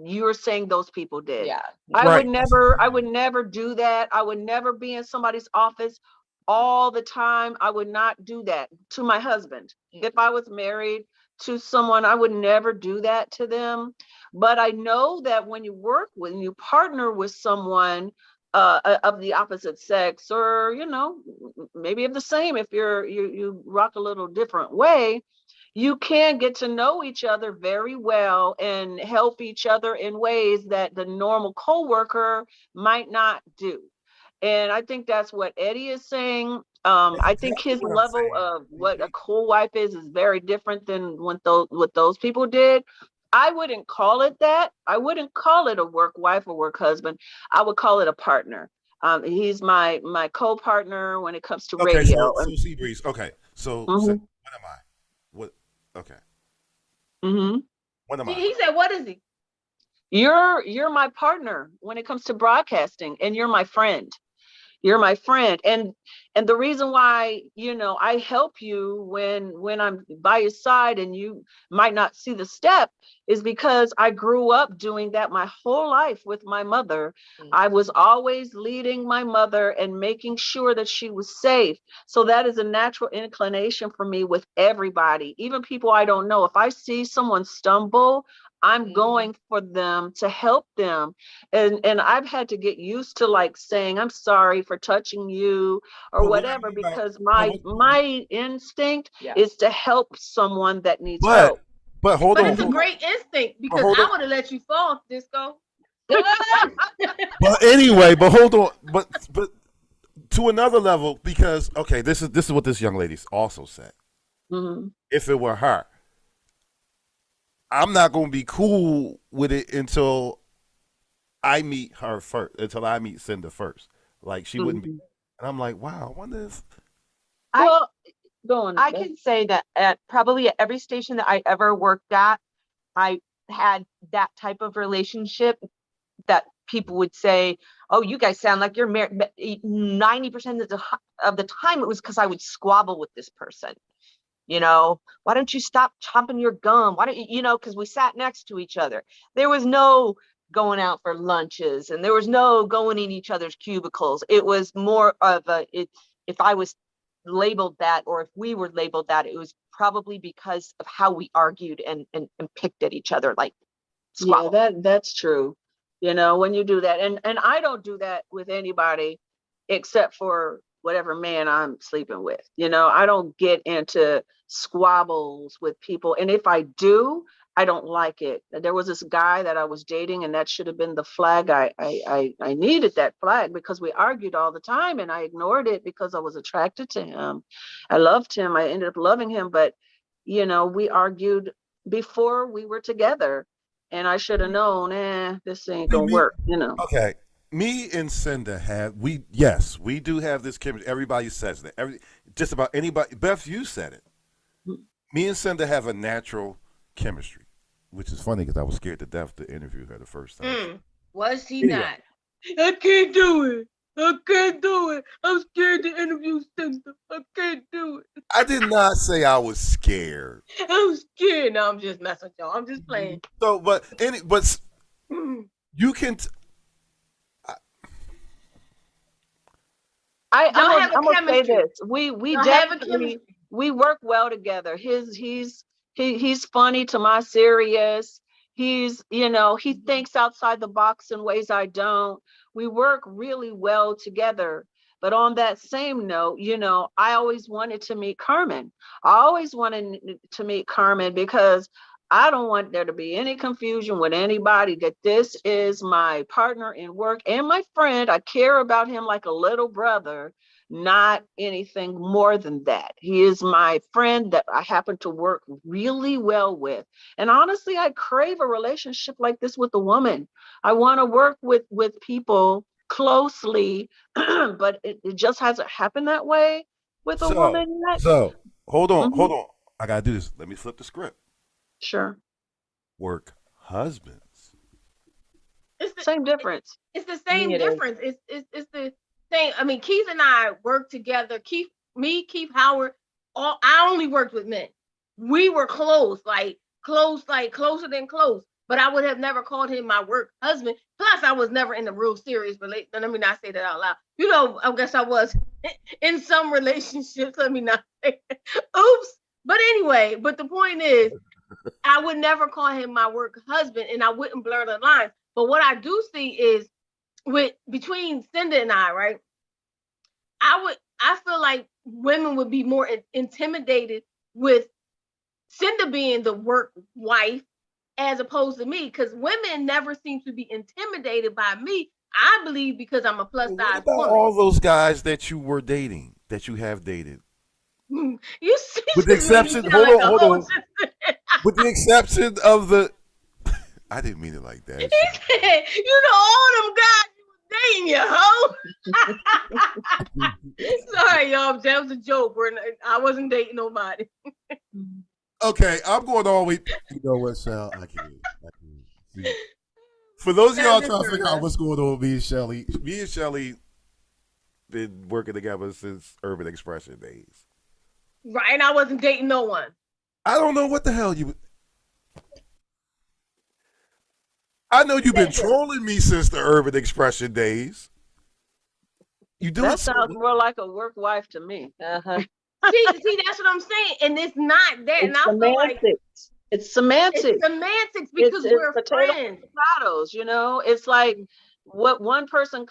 you're saying those people did. Yeah. I would never do that. I would never be in somebody's office all the time. I would not do that to my husband. If I was married to someone, I would never do that to them. But I know that when you partner with someone of the opposite sex, or maybe of the same, if you rock a little different way, you can get to know each other very well and help each other in ways that the normal coworker might not do. And I think that's what Eddie is saying. I think his level of what a co-wife is very different than what those people did. I wouldn't call it that. I wouldn't call it a work wife or work husband. I would call it a partner. He's my co-partner when it comes to radio. So Seabreeze. Okay. So what am I? What? Okay. Mm-hmm. What am I? He said, "What is he?" You're my partner when it comes to broadcasting, and you're my friend. You're my friend. And the reason why, I help you when I'm by your side and you might not see the step is because I grew up doing that my whole life with my mother. Mm-hmm. I was always leading my mother and making sure that she was safe. So that is a natural inclination for me with everybody, even people I don't know. If I see someone stumble, I'm going for them to help them. And I've had to get used to like saying, I'm sorry for touching you or whatever, because my instinct is to help someone that needs help. But hold on. But it's a great instinct, because I would have let you fall, Disco. But anyway, hold on. But to another level, because this is what this young lady also said. Mm-hmm. If it were her, I'm not gonna be cool with it until I meet her first, until I meet Cinda first. Like she wouldn't be, and I'm like, wow, I wonder if. Well, go on. I can say that probably at every station that I ever worked at, I had that type of relationship that people would say, "Oh, you guys sound like you're married." But 90% of the time, it was because I would squabble with this person. You know, why don't you stop chomping your gum? Why don't you, because we sat next to each other. There was no going out for lunches, and there was no going in each other's cubicles. It was more of if I was labeled that, or if we were labeled that, it was probably because of how we argued and picked at each other, like squabble. Yeah, that's true. When you do that, and I don't do that with anybody except for whatever man I'm sleeping with. I don't get into squabbles with people, and if I do, I don't like it. There was this guy that I was dating, and that should have been the flag. I needed that flag because we argued all the time, and I ignored it because I was attracted to him. I loved him. I ended up loving him, but we argued before we were together, and I should have known, this ain't gonna work. Okay. Me and Cinda we do have this chemistry. Everybody says that. Just about anybody. Beth, you said it. Me and Cinda have a natural chemistry, which is funny because I was scared to death to interview her the first time. Was he not? I can't do it. I can't do it. I'm scared to interview Cinda. I can't do it. I did not say I was scared. I'm scared. No, I'm just messing with y'all. I'm just playing. So, but you can. I'm gonna say this. We definitely we work well together. He's funny to my serious. He's he thinks outside the box in ways I don't. We work really well together. But on that same note, I always wanted to meet Carmen. I always wanted to meet Carmen because I don't want there to be any confusion with anybody that this is my partner in work and my friend. I care about him like a little brother, not anything more than that. He is my friend that I happen to work really well with. And honestly, I crave a relationship like this with a woman. I want to work with people closely, but it just hasn't happened that way with a woman yet. So hold on. I gotta do this. Let me flip the script. Sure. Work husbands. It's the same difference. It's the same difference. It's the same. I mean, Keith and I worked together. Keith Howard. I only worked with men. We were close, closer than close. But I would have never called him my work husband. Plus, I was never in a real serious relationship. Let me not say that out loud. I guess I was in some relationships. Let me not say that. Oops. But anyway, the point is, I would never call him my work husband, and I wouldn't blur the lines. But what I do see is between Cinda and I, right? I feel like women would be more intimidated with Cinda being the work wife as opposed to me, because women never seem to be intimidated by me. I believe because I'm a plus size woman. All those guys that you were dating, that you have dated. You see, with the exception, hold on. With the exception of the, I didn't mean it like that. He said, all them guys you was dating, yo. Sorry, y'all. That was a joke. I wasn't dating nobody. Okay, I'm going all the way. You know what, Sal? I can't. See. For those of y'all trying to figure out what's going on with me and Shelly been working together since Urban Expression days. Right, and I wasn't dating no one. I don't know what the hell you. I know you've been trolling me since the Urban Expression days. You do. That sounds more like a work wife to me. See, that's what I'm saying, and it's not that. It's semantics. It's semantics. It's semantics because we're friends. Potatoes, it's like what one person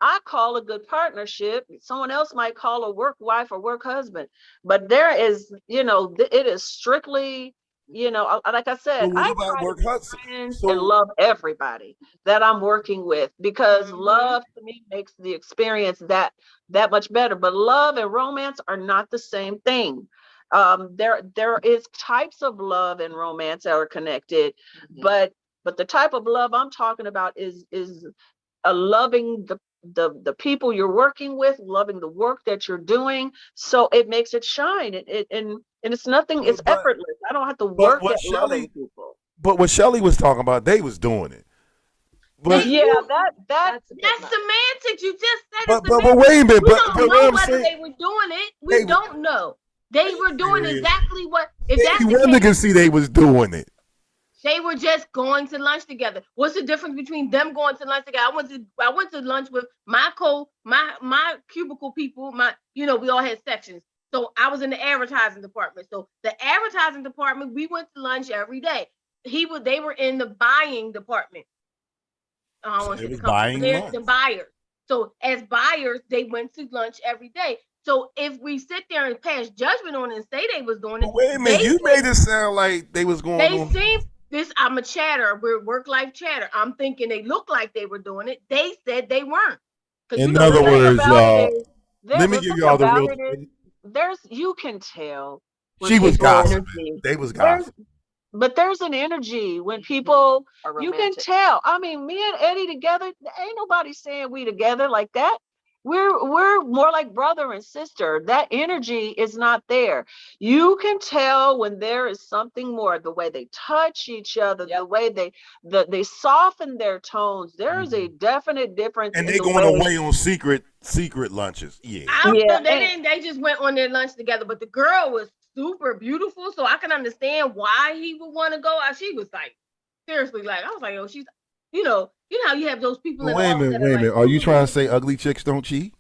I call a good partnership. Someone else might call a work wife or work husband, but there is, it is strictly, like I said, I try to be friends and love everybody that I'm working with, because love to me makes the experience that much better. But love and romance are not the same thing. There is types of love and romance that are connected, but the type of love I'm talking about is a loving the people you're working with, loving the work that you're doing, so it makes it shine. And it's nothing. It's effortless. I don't have to work at loving people. But what Shelly was talking about, they was doing it. But yeah, that's semantics. You just said but wait a minute. We But don't know what I'm whether saying, they were doing it. We don't know. They were doing exactly what. If that's one the can case, see they was doing it. they were just going to lunch together. What's the difference between them going to lunch together? I went to lunch with my cubicle people. We all had sections. So I was in the advertising department. So the advertising department, we went to lunch every day. They were in the buying department. I don't want to say the buyers. So as buyers, they went to lunch every day. So if we sit there and pass judgment on it and say they was doing it, wait a minute, you made it sound like they was going. They seem this. I'm a chatter. We're work life chatter. I'm thinking they look like they were doing it. They said they weren't. In other words, y'all, let me give y'all the real. You can tell. She was gossiping. They was gossiping. But there's an energy when people, you can tell. I mean, me and Eddie together, ain't nobody saying we together like that. We're more like brother and sister. That energy is not there. You can tell when there is something more. The way they touch each other, the way they soften their tones. There is a definite difference. And they going away on secret lunches. Yeah. They just went on their lunch together. But the girl was super beautiful, so I can understand why he would want to go. She was like, seriously, like I was like, oh, she's, you know how you have those people. Wait a minute. Are you trying to say ugly chicks don't cheat?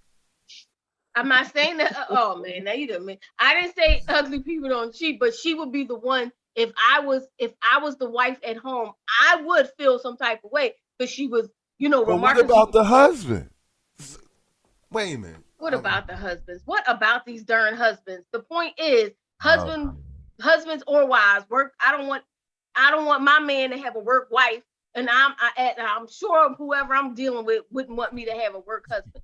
I'm not saying that. Oh man, now you didn't mean. I didn't say ugly people don't cheat, but she would be the one. If I was the wife at home, I would feel some type of way because she was, But what about the husband? Wait a minute. What about the husbands? What about these darn husbands? The point is, husbands or wives work. I don't want my man to have a work wife, and I'm sure whoever I'm dealing with wouldn't want me to have a work husband.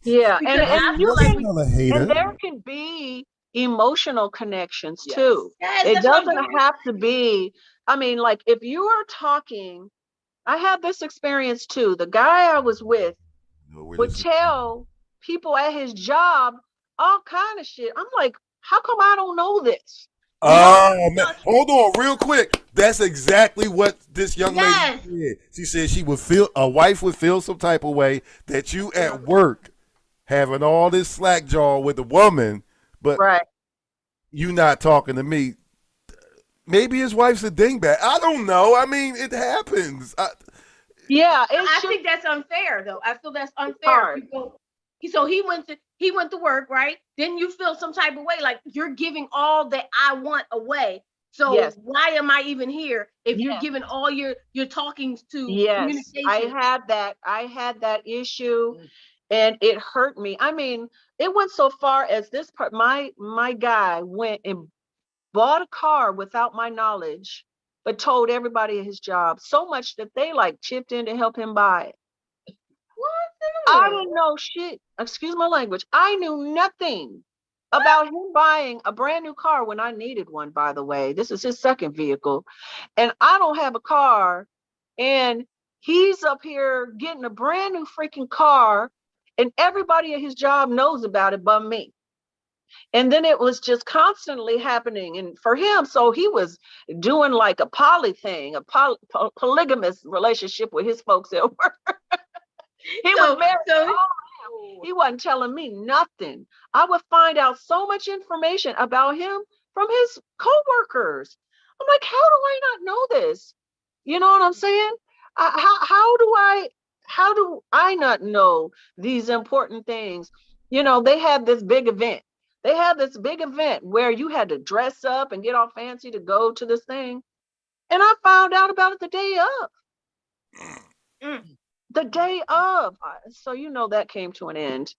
Yeah, and there can be emotional connections too. Yes, it doesn't have to be. I mean, like if you are talking, I had this experience too. The guy I was with would tell people at his job all kind of shit. I'm like, how come I don't know this? Oh man, hold on real quick. That's exactly what this young lady said. She said a wife would feel some type of way that you at work having all this slack jaw with a woman, but you not talking to me. Maybe his wife's a dingbat. I don't know. I mean, it happens. I think that's unfair though. I feel that's unfair. So he went to work, right? Then you feel some type of way, like you're giving all that I want away. So why am I even here if you're giving all your talkings to communication? I had that issue, and it hurt me. I mean, it went so far as this part. My guy went and bought a car without my knowledge, but told everybody at his job so much that they like chipped in to help him buy it. I didn't know shit. Excuse my language. I knew nothing about him buying a brand new car when I needed one, by the way. This is his second vehicle. And I don't have a car. And he's up here getting a brand new freaking car. And everybody at his job knows about it but me. And then it was just constantly happening. And for him, so he was doing like a poly thing, a polygamous relationship with his folks at work. He was married. He wasn't telling me nothing. I would find out so much information about him from his coworkers. I'm like, how do I not know this? You know what I'm saying? How do I not know these important things? They had this big event. They had this big event where you had to dress up and get all fancy to go to this thing. And I found out about it the day of. The day of. So that came to an end.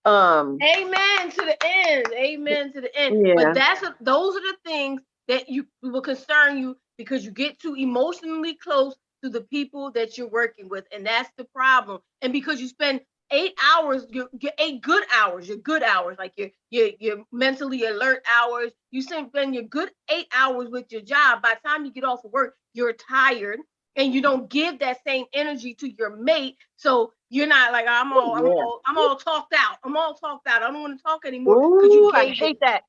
Amen to the end. Amen to the end. Yeah. But those are the things that will concern you because you get too emotionally close to the people that you're working with. And that's the problem. And because you spend 8 hours, your 8 good hours, your good hours, like your mentally alert hours. You spend your good 8 hours with your job. By the time you get off of work, you're tired, and you don't give that same energy to your mate. So you're not like, I'm all talked out. I'm all talked out. I don't want to talk anymore. Ooh, I hate that.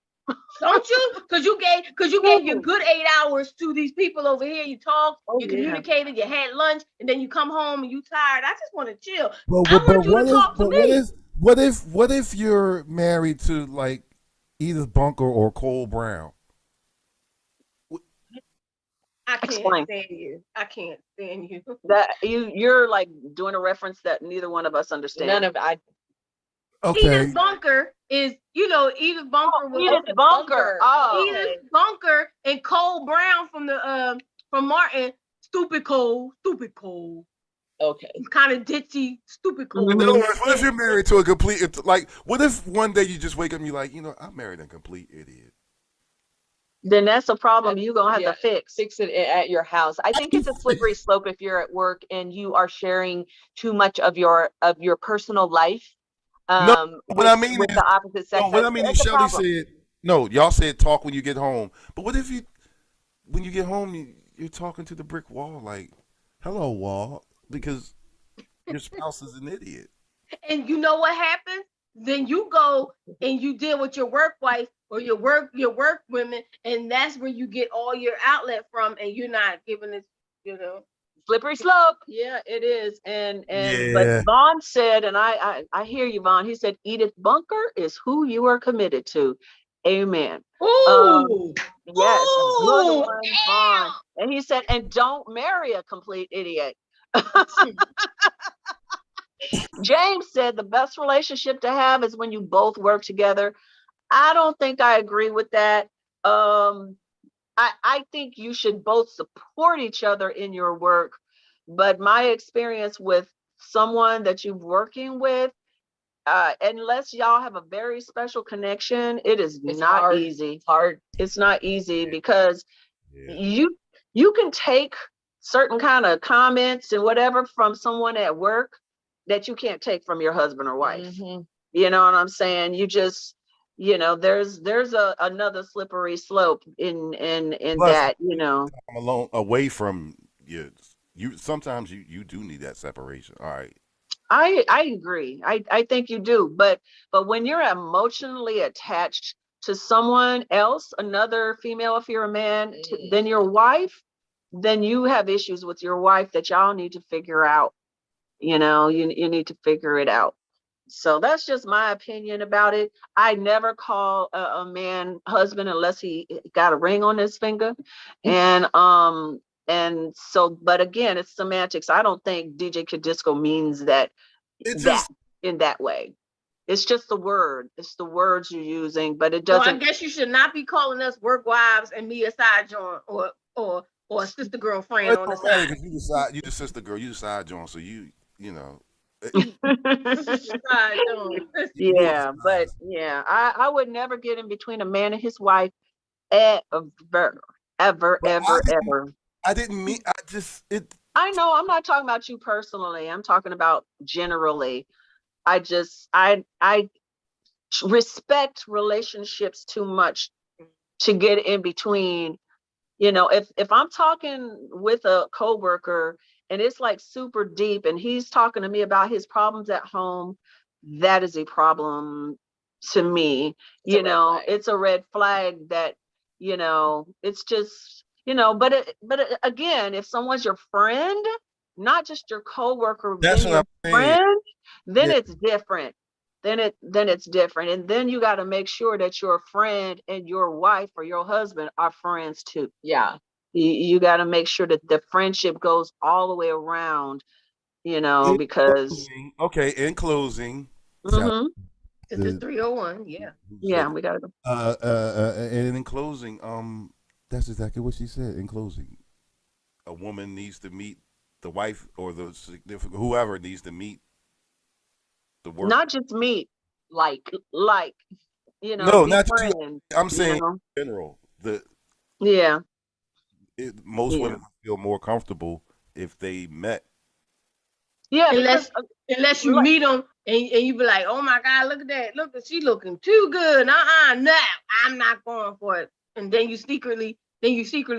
Don't you? Because you gave your good 8 hours to these people over here. You talked, you communicated, you had lunch, and then you come home and you tired. I just want to chill. I want you to talk to me. What if you're married to like Edith Bunker or Cole Brown? I can't stand you. I can't stand you. That you're like doing a reference that neither one of us understand. None of I. Okay. Edith Bunker is, Edith Bunker was Edith Bunker. Oh, Edith Bunker and Cole Brown from the from Martin. Stupid Cole. Okay. Kind of ditzy, stupid Cole. In other words, what if you're married to a complete, like, what if one day you just wake up and you're like, I married a complete idiot? Then that's a problem you're going to have to fix. Fix it at your house. I think it's a slippery slope if you're at work and you are sharing too much of your personal life. No, what I mean with is, the opposite sex. No, what I mean is, Shelly said, no, y'all said talk when you get home. But what if when you get home, you're talking to the brick wall, like, hello, wall, because your spouse is an idiot. And you know what happens? Then you go and you deal with your work wife or your work women, and that's where you get all your outlet from, and you're not giving it, Slippery slope. Yeah, it is. But Vaughn said, and I hear you, Vaughn. He said, Edith Bunker is who you are committed to. Amen. Ooh. Yes. Ooh, Good one, Vaughn. And he said, and don't marry a complete idiot. James said the best relationship to have is when you both work together. I don't think I agree with that. I think you should both support each other in your work, but my experience with someone that you're working with, unless y'all have a very special connection, it's not hard. easy. Hard. It's not easy because you can take certain kind of comments and whatever from someone at work that you can't take from your husband or wife. Mm-hmm. You know what I'm saying? You just, there's another slippery slope in Plus, that, I'm alone away from you. Sometimes you do need that separation. All right. I agree. I think you do. But when you're emotionally attached to someone else, another female, if you're a man, than your wife, then you have issues with your wife that y'all need to figure out. You need to figure it out. So that's just my opinion about it. I never call a man husband unless he got a ring on his finger. And so, but again, it's semantics. I don't think DJ Kid Disco means that in that way. It's just the word. It's the words you're using, but it doesn't. Well, I guess you should not be calling us work wives and me a side joint or a sister girlfriend on the side. Because you the sister girl, you the side joint, so you know. Yeah, but yeah, I would never get in between a man and his wife ever. I didn't mean. I know. I'm not talking about you personally. I'm talking about generally. I respect relationships too much to get in between. If I'm talking with a coworker and it's like super deep and he's talking to me about his problems at home, that is a problem to me. It's a red flag that, it's just, but again, if someone's your friend, not just your coworker, then your friend, then it's different. Then it's different. And then you got to make sure that your friend and your wife or your husband are friends too. Yeah. You got to make sure that the friendship goes all the way around, because. Okay. In closing. Mm-hmm. This is 301. Yeah. Yeah, we got to go. And in closing, that's exactly what she said. In closing, a woman needs to meet the wife or the significant, whoever needs to meet the work. Not just meet, like, no, not friends, just, I'm saying in general. Most women feel more comfortable if they met. Yeah, unless you meet them and you be like, oh my God, look at that. Look, she looking too good. No, I'm not going for it. And then you secretly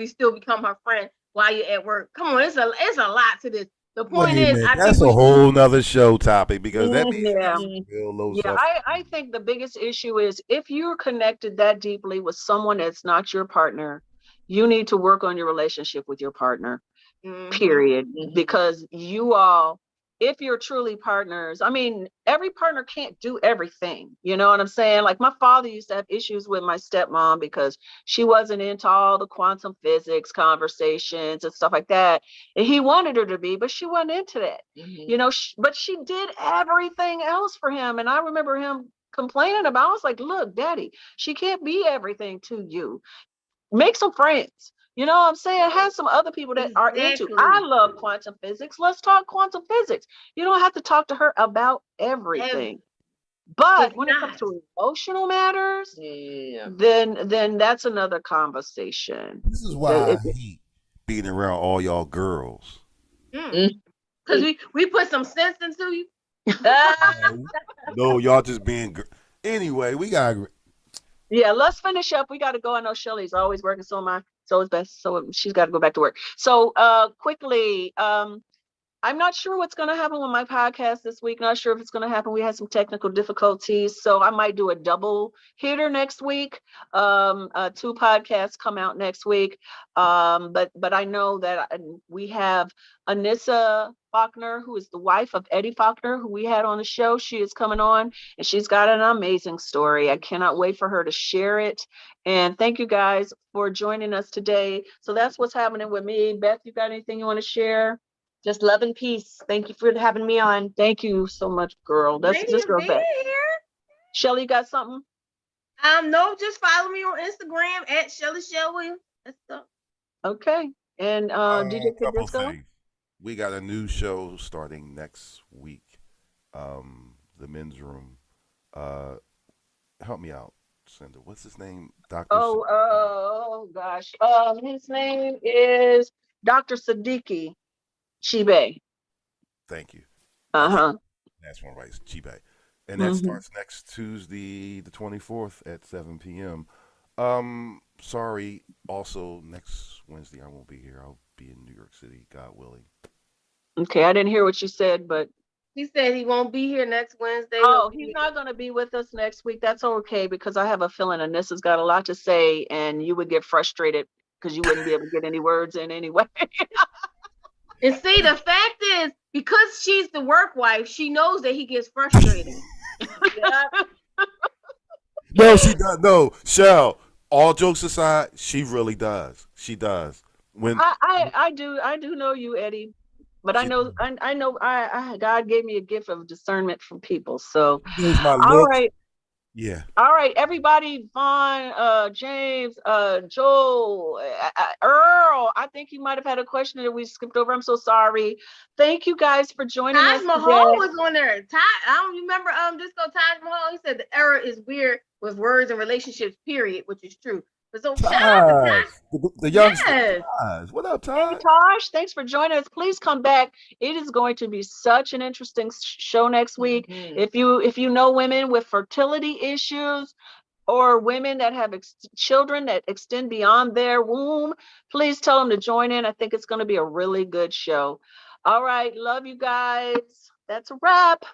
still become her friend while you're at work. Come on, it's a lot to this. The point is, that's a whole nother show topic because that means real low Yeah, I think the biggest issue is if you're connected that deeply with someone that's not your partner, you need to work on your relationship with your partner, period. Because you all, if you're truly partners, I mean, every partner can't do everything. You know what I'm saying? Like my father used to have issues with my stepmom because she wasn't into all the quantum physics conversations and stuff like that. And he wanted her to be, but she wasn't into that. You know, but she did everything else for him. And I remember him complaining about, I was like, look, daddy, she can't be everything to you. Make some friends. You know what I'm saying? Have some other people that are into. I love quantum physics. Let's talk quantum physics. You don't have to talk to her about everything. But when it comes to emotional matters, then that's another conversation. This is why I hate being around all y'all girls. Because we put some sense into you. No, y'all just being. Anyway, we got. Yeah, let's finish up. We got to go. I know Shelly's always working, so it's best. So she's got to go back to work. So quickly, I'm not sure what's going to happen with my podcast this week. Not sure if it's going to happen. We had some technical difficulties, so I might do a double hitter next week. 2 podcasts come out next week. But I know that we have Anissa Faulkner, who is the wife of Eddie Faulkner, who we had on the show. She is coming on, and she's got an amazing story. I cannot wait for her to share it. And thank you guys for joining us today. So that's what's happening with me. Beth, you got anything you want to share? Just love and peace. Thank you for having me on. Thank you so much, girl. That's this girl Beth. Shelly, got something? No, just follow me on Instagram at Shelly Shell Williams. That's stuff. Okay. And DJ Kid Disco? We got a new show starting next week. The Men's Room. Help me out, Cinda. What's his name? Dr. Oh gosh. His name is Dr. Siddiqui Chibe. Thank you. That's one right, Chibe. And that starts next Tuesday, the 24th at 7 p.m. Sorry. Also, next Wednesday I won't be here. I'll be in New York City, God willing. Okay, I didn't hear what you said, but he said he won't be here next Wednesday. Oh, he's not going to be with us next week. That's okay, because I have a feeling Anissa's got a lot to say, and you would get frustrated because you wouldn't be able to get any words in anyway. And see, the fact is, because she's the work wife, she knows that he gets frustrated. No, she does. No, Shell. All jokes aside, she really does. She does. When I do know you, Eddie. But I know God gave me a gift of discernment from people. So all right. Yeah. All right, everybody, Vaughn, James, Joel, Earl. I think you might have had a question that we skipped over. I'm so sorry. Thank you guys for joining us. Taj Mahal was on there. I don't remember Disco Taj Mahal. He said the era is weird with words and relationships, period, which is true. So the youngster. What up, Taj? Hey, Taj, thanks for joining us. Please come back. It is going to be such an interesting show next week. If you know women with fertility issues or women that have children that extend beyond their womb, please tell them to join in. I think it's going to be a really good show. All right, love you guys. That's a wrap.